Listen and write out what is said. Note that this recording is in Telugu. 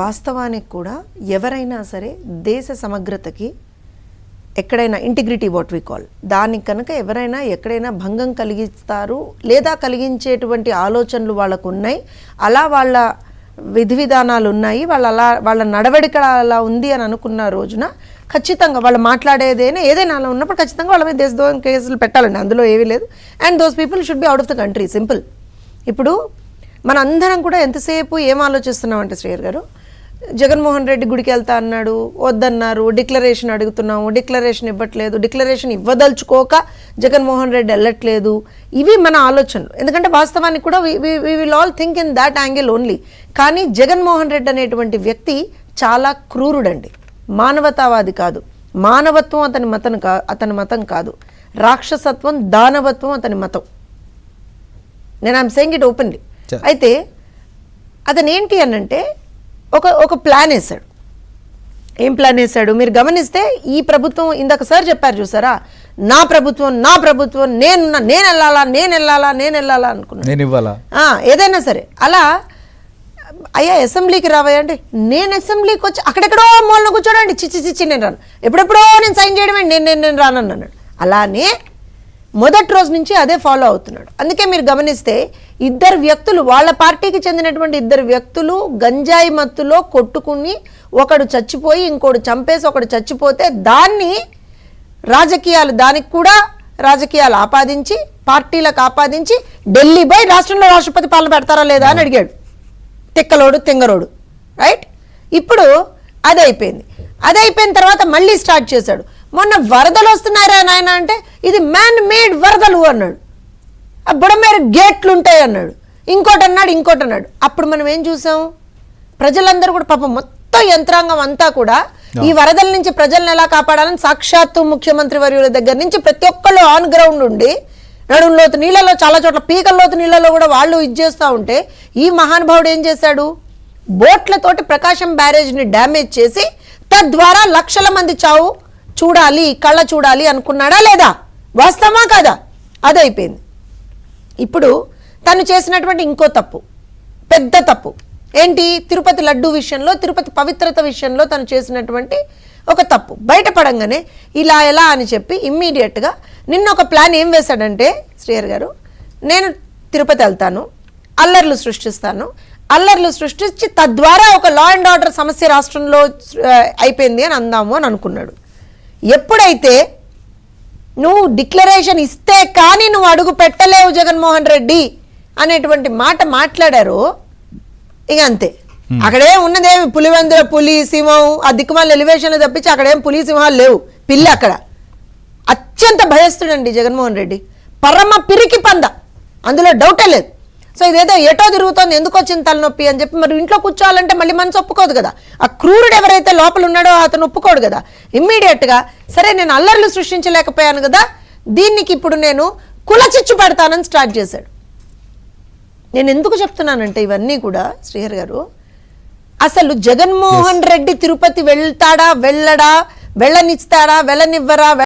వాస్తవానికి కూడా ఎవరైనా సరే దేశ సమగ్రతకి ఎక్కడైనా ఇంటిగ్రిటీ వాట్ వి కాల్ దానికి కనుక ఎవరైనా ఎక్కడైనా భంగం కలిగిస్తారు లేదా కలిగించేటువంటి ఆలోచనలు వాళ్ళకు ఉన్నాయి, అలా వాళ్ళ విధి విధానాలు ఉన్నాయి, వాళ్ళ నడవడిక అలా ఉంది అని అనుకున్న రోజున ఖచ్చితంగా వాళ్ళు మాట్లాడేదైనా ఏదైనా అలా ఉన్నప్పుడు ఖచ్చితంగా వాళ్ళ మీద దేశద్రోహం కేసులు పెట్టాలండి, అందులో ఏమీ లేదు. And those people should be out of the country, simple. ఇప్పుడు మన అందరం కూడా ఎంతసేపు ఏం ఆలోచిస్తున్నామంటే శ్రేయర్ గారు, జగన్మోహన్ రెడ్డి గుడికి వెళ్తా అన్నాడు, వద్దన్నారు, డిక్లరేషన్ అడుగుతున్నాము, డిక్లరేషన్ ఇవ్వట్లేదు, డిక్లరేషన్ ఇవ్వదలుచుకోక జగన్మోహన్ రెడ్డి వెళ్ళట్లేదు, ఇవి మన ఆలోచనలు. ఎందుకంటే వాస్తవానికి కూడా we will all think in that angle only. కానీ జగన్మోహన్ రెడ్డి అనేటువంటి వ్యక్తి చాలా క్రూరుడండి, మానవతావాది కాదు, మానవత్వం అతని మతం కాదు, రాక్షసత్వం దానవత్వం అతని మతం. నేను ఐఎమ్ సేయింగ్ ఇట్ ఓపెన్లీ. అయితే అతను ఏంటి అనంటే ఒక ప్లాన్ వేశాడు. ఏం ప్లాన్ వేశాడు మీరు గమనిస్తే, ఈ ప్రభుత్వం ఇందాక సార్ చెప్పారు చూసారా, నా ప్రభుత్వం నేను వెళ్ళాలా అనుకున్నాను, ఏదైనా సరే. అలా అయ్యా అసెంబ్లీకి రావయ్యా అంటే నేను అసెంబ్లీకి వచ్చి అక్కడెక్కడో మూలన కూర్చోడండి, చిచ్చి నేను రాను, ఎప్పుడెప్పుడో నేను సైన్ చేయడమే, నేను రానన్నాడు. అలానే మొదటి రోజు నుంచి అదే ఫాలో అవుతున్నాడు. అందుకే మీరు గమనిస్తే ఇద్దరు వ్యక్తులు, వాళ్ళ పార్టీకి చెందినటువంటి ఇద్దరు వ్యక్తులు గంజాయి మత్తులో కొట్టుకుని ఒకడు చచ్చిపోయి ఇంకోడు చంపేసి ఒకడు చచ్చిపోతే దానికి కూడా రాజకీయాలు ఆపాదించి పార్టీలకు ఆపాదించి ఢిల్లీ పోయి రాష్ట్రంలో రాష్ట్రపతి పాలన పెడతారా లేదా అని అడిగాడు, తిక్కలోడు తింగరోడు, రైట్. ఇప్పుడు అది అయిపోయిన తర్వాత మళ్ళీ స్టార్ట్ చేశాడు. మొన్న వరదలు వస్తున్నారా నాయన అంటే ఇది మ్యాన్ మేడ్ వరదలు అన్నాడు, ఆ బుడమేరు గేట్లు ఉంటాయి అన్నాడు, ఇంకోటి అన్నాడు. అప్పుడు మనం ఏం చూసాం, ప్రజలందరూ కూడా పాపం మొత్తం యంత్రాంగం అంతా కూడా ఈ వరదల నుంచి ప్రజలను ఎలా కాపాడాలని సాక్షాత్తు ముఖ్యమంత్రి వర్యుల దగ్గర నుంచి ప్రతి ఒక్కళ్ళు ఆన్ గ్రౌండ్ ఉండి నడుంలోతు నీళ్ళలో, చాలా చోట్ల పీకల్లోతు నీళ్ళలో కూడా వాళ్ళు ఇచ్చేస్తూ ఉంటే ఈ మహానుభావుడు ఏం చేశాడు, బోట్లతోటి ప్రకాశం బ్యారేజ్ని డ్యామేజ్ చేసి తద్వారా లక్షల మంది చావు కళ్ళ చూడాలి అనుకున్నాడా లేదా? వాస్తవమా కాదా? అదైపోయింది. ఇప్పుడు తను చేసినటువంటి ఇంకో తప్పు, పెద్ద తప్పు ఏంటి, తిరుపతి లడ్డు విషయంలో, తిరుపతి పవిత్రత విషయంలో తను చేసినటువంటి ఒక తప్పు బయటపడంగానే ఇలా ఎలా అని చెప్పి ఇమ్మీడియట్గా నిన్న ఒక ప్లాన్ ఏం వేశాడంటే శ్రేయర్ గారు, నేను తిరుపతి వెళ్తాను, అల్లర్లు సృష్టించి తద్వారా ఒక లా అండ్ ఆర్డర్ సమస్య రాష్ట్రంలో అయిపోయింది అని అందాము అని అనుకున్నాడు. ఎప్పుడైతే నువ్వు డిక్లరేషన్ ఇస్తే కానీ నువ్వు అడుగు పెట్టలేవు జగన్మోహన్ రెడ్డి అనేటువంటి మాట మాట్లాడారు, ఇక అంతే. అక్కడేం ఉన్నదేమి పులివెందుల పులి సింహం ఆ దిక్కుమాల ఎలివేషన్లు తప్పించి అక్కడేం పులి సింహాలు లేవు, పిల్లి అక్కడ. అత్యంత భయస్తుడండి జగన్మోహన్ రెడ్డి, పరమ పిరికి పంద, అందులో డౌటే లేదు. సో ఇదేదో ఎటో తిరుగుతోంది, ఎందుకు వచ్చింది తలనొప్పి అని చెప్పి మరి ఇంట్లో కూర్చోవాలంటే మళ్ళీ మనసు ఒప్పుకోదు కదా, ఆ క్రూరుడు ఎవరైతే లోపల ఉన్నాడో అతను ఒప్పుకోడు కదా. ఇమ్మీడియట్గా సరే నేను అల్లర్లు సృష్టించలేకపోయాను కదా, దీనికి ఇప్పుడు నేను కులచిచ్చు పెడతానని స్టార్ట్ చేశాడు. నేను ఎందుకు చెప్తున్నానంటే ఇవన్నీ కూడా శ్రీహర్ గారు, అసలు జగన్మోహన్ రెడ్డి తిరుపతి వెళ్తాడా వెళ్ళడా, వెళ్ళనిస్తాడా వెళ్ళనివ్వరా,